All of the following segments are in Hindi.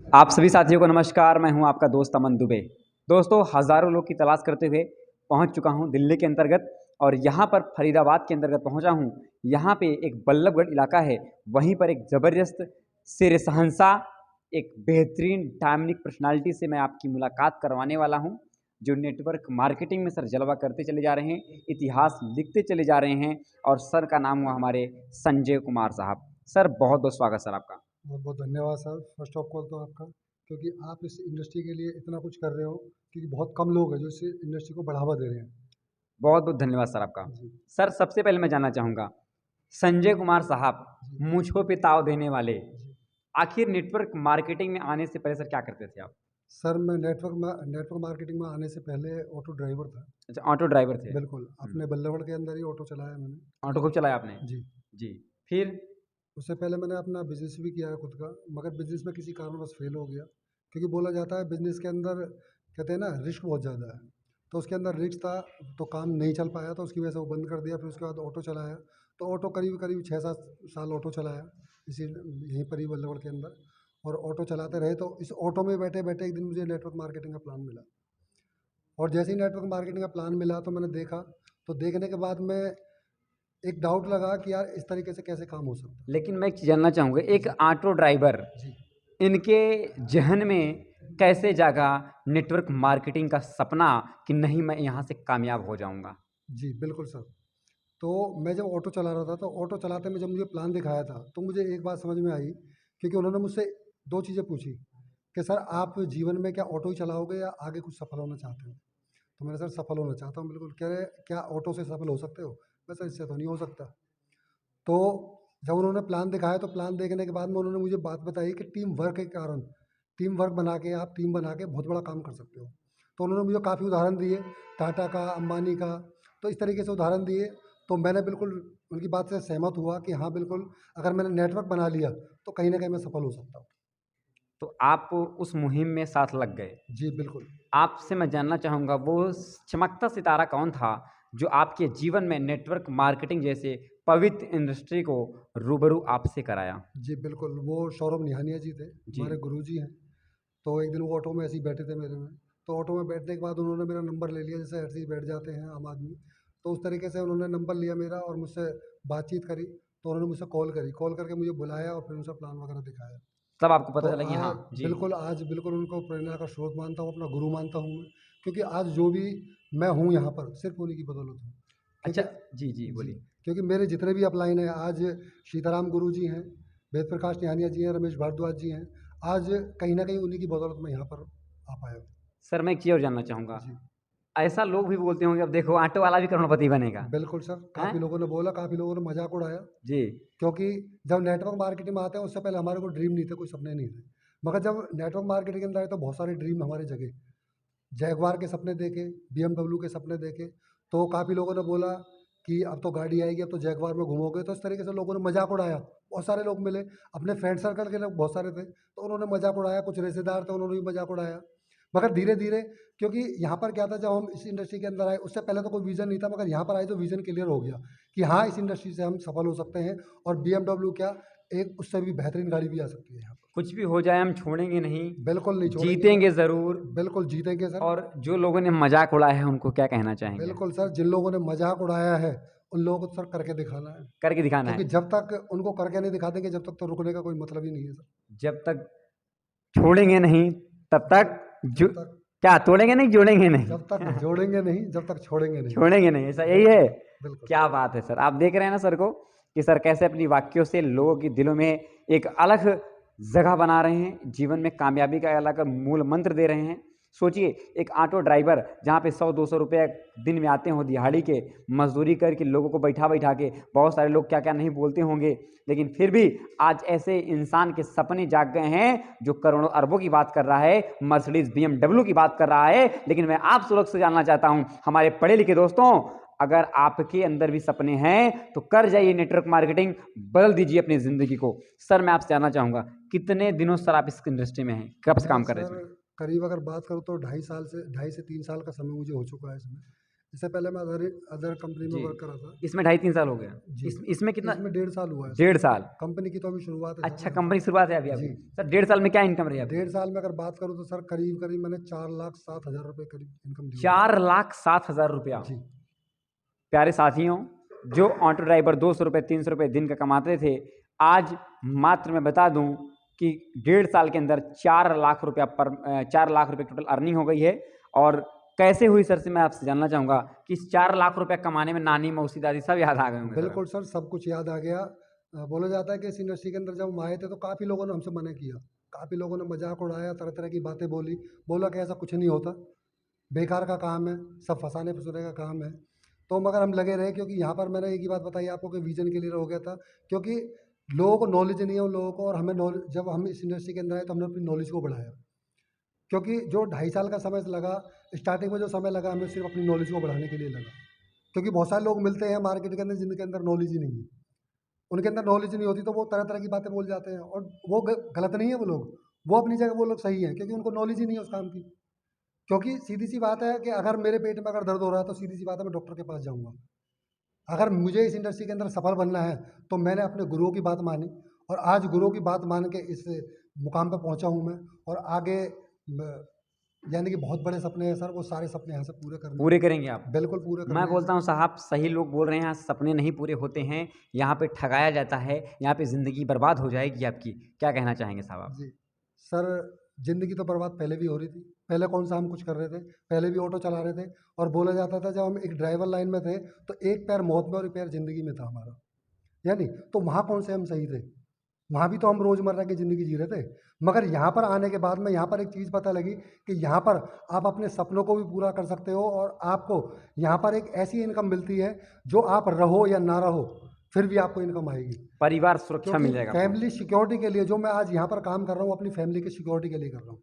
आप सभी साथियों को नमस्कार। मैं हूं आपका दोस्त अमन दुबे। दोस्तों, हज़ारों लोग की तलाश करते हुए पहुंच चुका हूं दिल्ली के अंतर्गत और यहां पर फरीदाबाद के अंतर्गत पहुंचा हूं। यहां पे एक बल्लभगढ़ इलाका है, वहीं पर एक ज़बरदस्त शेर शहंशाह, एक बेहतरीन डायनामिक पर्सनालिटी से मैं आपकी मुलाकात करवाने वाला हूं, जो नेटवर्क मार्केटिंग में सर जलवा करते चले जा रहे हैं, इतिहास लिखते चले जा रहे हैं और सर का नाम हुआ हमारे संजय कुमार साहब। सर, बहुत-बहुत स्वागत सर आपका। बहुत बहुत धन्यवाद सर। फर्स्ट ऑफ ऑल तो आपका, क्योंकि आप इस इंडस्ट्री के लिए इतना कुछ कर रहे हो, क्योंकि बहुत कम लोग हैं जो इस इंडस्ट्री को बढ़ावा दे रहे हैं। बहुत-बहुत धन्यवाद सर आपका। जी। सर, सबसे पहले मैं जानना चाहूँगा, संजय कुमार साहब, जी। मूँछों पे ताव देने वाले, जी। आखिर नेटवर्क मार्केटिंग में आने से पहले सर क्या करते थे आप? सर, मैं नेटवर्क मार्केटिंग में आने से पहले ऑटो ड्राइवर था। अच्छा, ऑटो ड्राइवर थे। बिल्कुल, अपने बल्लभगढ़ के अंदर ही ऑटो चलाया मैंने। ऑटो खूब चलाया आपने? जी। जी। फिर? उससे पहले मैंने अपना बिजनेस भी किया है खुद का, मगर बिजनेस में किसी कारणवश फेल हो गया, क्योंकि बोला जाता है बिजनेस के अंदर, कहते हैं ना, रिस्क बहुत ज़्यादा है। तो उसके अंदर रिस्क था, तो काम नहीं चल पाया, तो उसकी वजह से वो बंद कर दिया। फिर उसके बाद ऑटो चलाया, तो ऑटो करीब करीब 6-7 साल ऑटो चलाया, इसी यहीं पर ही बल्लभगढ़ के अंदर। और ऑटो चलाते रहे, तो इस ऑटो में बैठे बैठे एक दिन मुझे नेटवर्क मार्केटिंग का प्लान मिला। और जैसे ही नेटवर्क मार्केटिंग का प्लान मिला, तो मैंने देखा, तो देखने के बाद में एक डाउट लगा कि यार इस तरीके से कैसे काम हो सकता है। लेकिन मैं एक चीज़ जानना चाहूँगा, एक ऑटो ड्राइवर, जी। इनके ज़हन में कैसे जागा नेटवर्क मार्केटिंग का सपना कि नहीं मैं यहाँ से कामयाब हो जाऊँगा? जी, बिल्कुल सर। तो मैं जब ऑटो चला रहा था, तो ऑटो चलाते में जब मुझे प्लान दिखाया था, तो मुझे एक बात समझ में आई, क्योंकि उन्होंने मुझसे 2 चीज़ें पूछी कि सर, आप जीवन में क्या ऑटो ही चलाओगे या आगे कुछ सफल होना चाहते हो? तो मैंने, सर, सफल होना चाहता हूँ बिल्कुल। कह रहे, क्या ऑटो से सफल हो सकते हो? मैं, सर, इससे तो नहीं हो सकता। तो जब उन्होंने प्लान दिखाया, तो प्लान देखने के बाद में उन्होंने मुझे बात बताई कि टीम वर्क के कारण, टीम वर्क बना के, आप टीम बना के बहुत बड़ा काम कर सकते हो। तो उन्होंने मुझे काफ़ी उदाहरण दिए, टाटा का, अंबानी का, तो इस तरीके से उदाहरण दिए। तो मैंने बिल्कुल उनकी बात से सहमत हुआ कि हाँ, बिल्कुल, अगर मैंने नेटवर्क बना लिया, तो कहीं न कहीं मैं सफल हो सकता हूँ। तो आप उस मुहिम में साथ लग गए। जी, बिल्कुल। आपसे मैं जानना चाहूँगा, वो चमकता सितारा कौन था जो आपके जीवन में नेटवर्क मार्केटिंग जैसे पवित्र इंडस्ट्री को रूबरू आपसे कराया? जी, बिल्कुल, वो सौरभ निहानिया जी थे, जी। हमारे गुरुजी हैं। तो एक दिन वो ऑटो में ऐसे ही बैठे थे मेरे में, तो ऑटो में बैठने के बाद उन्होंने मेरा नंबर ले लिया, जैसे हर चीज़ बैठ जाते हैं आम आदमी। तो उस तरीके से उन्होंने नंबर लिया मेरा और मुझसे बातचीत करी। तो उन्होंने मुझसे कॉल करी, कॉल करके मुझे बुलाया और फिर उनसे प्लान वगैरह दिखाया। तब आपको पता तो चला कि हाँ, जी। आज बिल्कुल उनको प्रेरणा का स्रोत मानता हूँ, अपना गुरु मानता हूँ मैं, क्योंकि आज जो भी मैं हूँ यहाँ पर, सिर्फ़ उन्हीं की बदौलत हूँ। क्योंकि अच्छा, जी, जी, जी, बोलिए। क्योंकि मेरे जितने भी अपलाइन हैं, आज सीताराम गुरु जी हैं, वेद प्रकाश निहानिया जी हैं, रमेश भारद्वाज जी हैं, आज कहीं न कहीं उन्हीं की बदौलत मैं यहाँ पर आ पाया हूँ। सर, मैं एक चीज़ और जानना चाहूँगा, जी। ऐसा लोग भी बोलते होंगे अब देखो ऑटो वाला भी करोड़पति बनेगा, बिल्कुल सर, हैं? काफ़ी लोगों ने बोला, काफ़ी लोगों ने मज़ाक उड़ाया, जी। क्योंकि जब नेटवर्क मार्केटिंग में आते हैं, उससे पहले हमारे को ड्रीम नहीं थे, कोई सपने नहीं थे। मगर जब नेटवर्क मार्केटिंग के अंदर आए, तो बहुत सारे ड्रीम हमारे जगे। जैगवार के सपने देखे, बीएमडब्ल्यू के सपने देखे। तो काफ़ी लोगों ने बोला कि अब तो गाड़ी आएगी, अब तो जैगवार में घूमोगे। तो इस तरीके से लोगों ने मज़ाक उड़ाया। बहुत सारे लोग मिले, अपने फ्रेंड सर्कल के लोग बहुत सारे थे, तो उन्होंने मज़ाक उड़ाया। कुछ रिश्तेदार थे, उन्होंने भी मज़ाक उड़ाया। मगर धीरे-धीरे, क्योंकि यहाँ पर क्या था, जब हम इस इंडस्ट्री के अंदर आए, उससे पहले तो कोई विज़न नहीं था, मगर यहाँ पर आए तो विज़न क्लियर हो गया कि हाँ, इस इंडस्ट्री से हम सफल हो सकते हैं। और बीएमडब्ल्यू क्या, एक उससे भी बेहतरीन गाड़ी भी आ सकती है यहाँ पर। कुछ भी हो जाए हम छोड़ेंगे नहीं, बिल्कुल नहीं छोड़ेंगे सर। जीतेंगे ज़रूर। बिल्कुल जीतेंगे सर। और जो लोगों ने मज़ाक उड़ाया है उनको क्या कहना चाहेंगे? बिल्कुल सर, जिन लोगों ने मज़ाक उड़ाया है, उन लोगों को सर करके दिखाना है। करके दिखाना क्योंकि है। जब तक उनको करके नहीं दिखा देंगे, जब तक तो रुकने का कोई मतलब ही नहीं है सर। जब तक छोड़ेंगे नहीं तब जब तक जब तक क्या तोड़ेंगे नहीं, जोड़ेंगे नहीं। जब तक जोड़ेंगे नहीं, जब तक छोड़ेंगे नहीं। छोड़ेंगे नहीं, ऐसा यही बिल्कुल, है। बिल्कुल। क्या बात है सर, आप देख रहे हैं ना सर को कि सर कैसे अपनी वाक्यों से लोगों के दिलों में एक अलग जगह बना रहे हैं, जीवन में कामयाबी का अलग मूल मंत्र दे रहे हैं। सोचिए, एक ऑटो ड्राइवर जहाँ पे 100-200 रुपये दिन में आते हो दिहाड़ी के, मजदूरी करके लोगों को बैठा बैठा के, बहुत सारे लोग क्या क्या नहीं बोलते होंगे, लेकिन फिर भी आज ऐसे इंसान के सपने जाग गए हैं जो करोड़ों अरबों की बात कर रहा है, मर्सिडीज बीएमडब्ल्यू की बात कर रहा है। लेकिन मैं आप लोग से जानना चाहता हूं, हमारे पढ़े लिखे दोस्तों, अगर आपके अंदर भी सपने हैं तो कर जाइए नेटवर्क मार्केटिंग, बदल दीजिए अपनी जिंदगी को। सर, मैं आपसे जानना चाहूंगा, कितने दिनों सर आप इस इंडस्ट्री में हैं, कब से मैं काम कर रहे हैं सर इसमें? करीब अगर बात करूँ, तो 2.5 साल से 2.5 से 3 साल का समय मुझे हो चुका है इसमें। इससे पहले मैं अदर कंपनी में जी। वर्क कर रहा था। इसमें 2.5-3 साल हो गया। जी। इसमें कितना? इसमें 1.5 साल हुआ है। 1.5 साल। कंपनी की तो अभी शुरुआत है सर अच्छा, यहाँ कंपनी पर। शुरुआत है अभी आपकी। जी। सर 1.5 साल में क्या इनकम रही आपकी? 1.5 साल में अगर बात करूँ तो सर करीब-करीब मैंने 4,07,000 रुपए करीब इनकम दी होगी। 4,07,000 रुपया। जी। प्यारे साथियों, जो ऑटो ड्राइवर 200 रुपये 300 रुपये दिन का कमाते थे, आज मात्र मैं बता दूं कि 1.5 साल के अंदर 4 लाख रुपया 4 लाख रुपये टोटल अर्निंग हो गई है। और कैसे हुई सर से मैं आपसे जानना चाहूँगा कि इस 4 लाख रुपया कमाने में नानी, मौसी, दादी सब याद आ गए होंगे सर? बिल्कुल सर, सब कुछ याद आ गया। बोला जाता है कि इस इंडस्ट्री के अंदर जब हम आए थे तो काफ़ी लोगों ने हमसे मना किया, काफ़ी लोगों ने मजाक उड़ाया, तरह-तरह की बातें बोली, बोला कि ऐसा कुछ नहीं होता, बेकार का काम है, सब फँसाने-फुसौने का काम है। तो मगर हम लगे रहे क्योंकि यहाँ पर मैंने एक ही बात बताई आपको कि विज़न क्लियर हो गया था, क्योंकि लोगों को नॉलेज नहीं है उन लोगों को, और हमें नॉलेज, जब हम इस इंडस्ट्री के अंदर आए तो हमने अपनी नॉलेज को बढ़ाया। क्योंकि जो 2.5 साल का समय लगा, स्टार्टिंग में जो समय लगा हमें सिर्फ अपनी नॉलेज को बढ़ाने के लिए लगा। क्योंकि बहुत सारे लोग मिलते हैं मार्केट के अंदर जिनके अंदर नॉलेज ही नहीं है। उनके अंदर नॉलेज नहीं होती तो वो तरह-तरह की बातें बोल जाते हैं, और वो गलत नहीं है वो लोग, वो अपनी जगह वो लोग सही हैं, क्योंकि उनको नॉलेज ही नहीं है उस काम की। क्योंकि सीधी-सी बात है कि अगर मेरे पेट में अगर दर्द हो रहा है तो सीधी-सी बात है मैं डॉक्टर के पास जाऊँगा। अगर मुझे इस इंडस्ट्री के अंदर सफल बनना है तो मैंने अपने गुरुओं की बात मानी, और आज गुरुओं की बात मान के इस मुकाम पे पहुँचा हूँ मैं, और आगे यानी कि बहुत बड़े सपने हैं सर, वो सारे सपने यहाँ से पूरे करने पूरे हैं। करेंगे आप? बिल्कुल पूरे करने मैं हैं बोलता सर। हूँ साहब, सही लोग बोल रहे हैं, यहाँ सपने नहीं पूरे होते हैं, यहाँ पे ठगाया जाता है, यहाँ पे ज़िंदगी बर्बाद हो जाएगी आपकी। क्या कहना चाहेंगे साहब आप? जी। सर, ज़िंदगी तो बर्बाद पहले भी हो रही थी। पहले कौन-सा हम कुछ कर रहे थे, पहले भी ऑटो चला रहे थे, और बोला जाता था जब हम एक ड्राइवर लाइन में थे, तो एक पैर मौत में और एक पैर ज़िंदगी में था हमारा। यानी तो वहाँ कौन से हम सही थे? वहाँ भी तो हम रोज़मर्रा की ज़िंदगी जी रहे थे। मगर यहाँ पर आने के बाद में यहाँ पर एक चीज़ पता लगी कि यहाँ पर आप अपने सपनों को भी पूरा कर सकते हो, और आपको यहाँ पर एक ऐसी इनकम मिलती है, जो आप रहो या ना रहो, फिर भी आपको इनकम आएगी। परिवार सुरक्षा क्योंकि मिल जाएगा आपको। फैमिली सिक्योरिटी के लिए जो मैं आज यहाँ पर काम कर रहा हूँ, अपनी फैमिली की सिक्योरिटी के लिए कर रहा हूँ।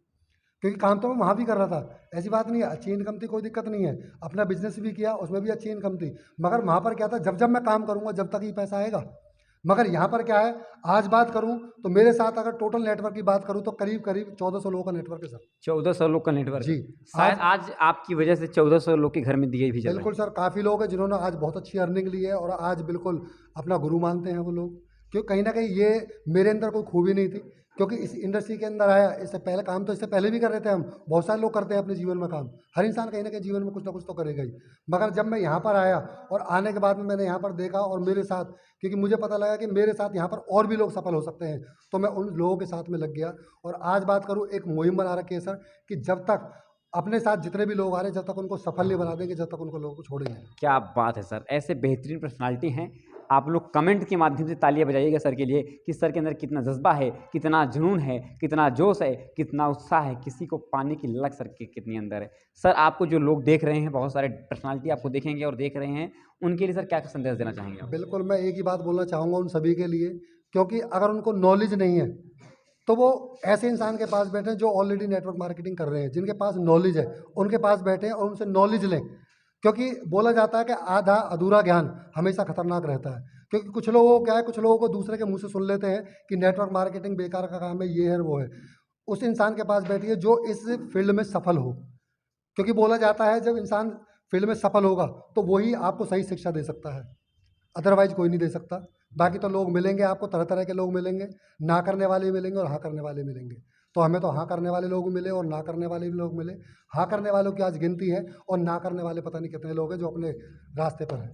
क्योंकि काम तो मैं वहाँ भी कर रहा था, ऐसी बात नहीं है, अच्छी इनकम थी, कोई दिक्कत नहीं है। अपना बिज़नेस भी किया, उसमें भी अच्छी इनकम थी। मगर वहाँ पर क्या था, जब-जब मैं काम करूँगा, जब तक ही पैसा आएगा। मगर यहाँ पर क्या है, आज बात करूँ तो मेरे साथ अगर टोटल नेटवर्क की बात करूँ तो करीब-करीब 1400 लोगों का नेटवर्क है सर। 1400 लोग का नेटवर्क। जी। शायद आज आपकी वजह से 1400 लोग के घर में दिए भी जल रहे बिल्कुल हैं। सर, काफ़ी लोग हैं जिन्होंने आज बहुत अच्छी अर्निंग ली है, और आज बिल्कुल अपना गुरु मानते हैं वो लोग। क्यों, कहीं न कहीं ये मेरे अंदर कोई खूबी नहीं थी, क्योंकि इस इंडस्ट्री के अंदर आया, इससे पहले काम तो इससे पहले भी कर रहे थे हम। बहुत सारे लोग करते हैं अपने जीवन में काम। हर इंसान कहीं न कहीं जीवन में कुछ ना कुछ तो करेगा ही। मगर जब मैं यहाँ पर आया और आने के बाद में मैंने यहाँ पर देखा, और मेरे साथ, क्योंकि मुझे पता लगा कि मेरे साथ यहाँ पर और भी लोग सफल हो सकते हैं, तो मैं उन लोगों के साथ में लग गया। और आज बात करूँ, एक मुहिम बना रखी है सर, कि जब तक अपने साथ जितने भी लोग आ रहे हैं, जब तक उनको सफल नहीं बना देंगे, जब तक उनको लोगों को छोड़ेंगे नहीं। क्या बात है सर! ऐसे बेहतरीन पर्सनैलिटी हैं। आप लोग कमेंट के माध्यम से तालियाँ बजाइएगा सर के लिए कि सर के अंदर कितना जज़्बा है, कितना जुनून है, कितना जोश है, कितना उत्साह है, किसी को पाने की ललक सर के कितनी अंदर है। सर, आपको जो लोग देख रहे हैं, बहुत सारे पर्सनैलिटी आपको देखेंगे और देख रहे हैं, उनके लिए सर क्या संदेश देना चाहेंगे आप? बिल्कुल, मैं एक ही बात बोलना चाहूँगा उन सभी के लिए, क्योंकि अगर उनको नॉलेज नहीं है, तो वो ऐसे इंसान के पास बैठें जो ऑलरेडी नेटवर्क मार्केटिंग कर रहे हैं, जिनके पास नॉलेज है, उनके पास बैठें और उनसे नॉलेज लें। क्योंकि बोला जाता है कि आधा अधूरा ज्ञान हमेशा खतरनाक रहता है। क्योंकि कुछ लोगों को क्या है, कुछ लोगों को दूसरे के मुँह से सुन लेते हैं कि नेटवर्क मार्केटिंग बेकार का काम है, ये है, वो है। उस इंसान के पास बैठिए जो इस फील्ड में सफल हो। क्योंकि बोला जाता है जब इंसान फील्ड में सफल होगा, तो वही आपको सही शिक्षा दे सकता है। अदरवाइज़ कोई नहीं दे सकता। बाकी तो लोग मिलेंगे आपको, तरह-तरह के लोग मिलेंगे, ना करने वाले भी मिलेंगे और हाँ करने वाले मिलेंगे। तो हमें तो हाँ करने वाले लोग मिले और ना करने वाले भी लोग मिले। हाँ करने वालों की आज गिनती है, और ना करने वाले पता नहीं कितने लोग हैं जो अपने रास्ते पर हैं।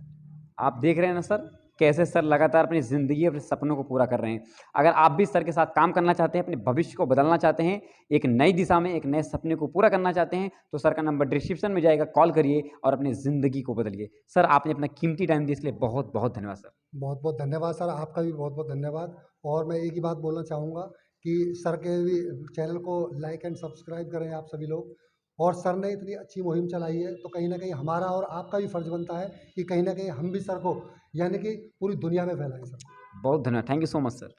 आप देख रहे हैं ना सर, कैसे सर लगातार अपनी ज़िंदगी, अपने सपनों को पूरा कर रहे हैं। अगर आप भी सर के साथ काम करना चाहते हैं, अपने भविष्य को बदलना चाहते हैं, एक नई दिशा में, एक नए सपने को पूरा करना चाहते हैं, तो सर का नंबर डिस्क्रिप्शन में जाएगा, कॉल करिए और अपनी ज़िंदगी को बदलिए। सर, आपने अपना कीमती टाइम दिया, इसलिए बहुत-बहुत धन्यवाद सर। बहुत-बहुत धन्यवाद सर, आपका भी बहुत-बहुत धन्यवाद। और मैं एक ही बात बोलना चाहूँगा कि सर के भी चैनल को लाइक एंड सब्सक्राइब करें आप सभी लोग। और सर ने इतनी अच्छी मुहिम चलाई है, तो कहीं न कहीं हमारा और आपका भी फ़र्ज़ बनता है कि कहीं न कहीं हम भी सर को, यानी कि पूरी दुनिया में फैलाएँ सर। बहुत धन्यवाद। Thank you so much sir.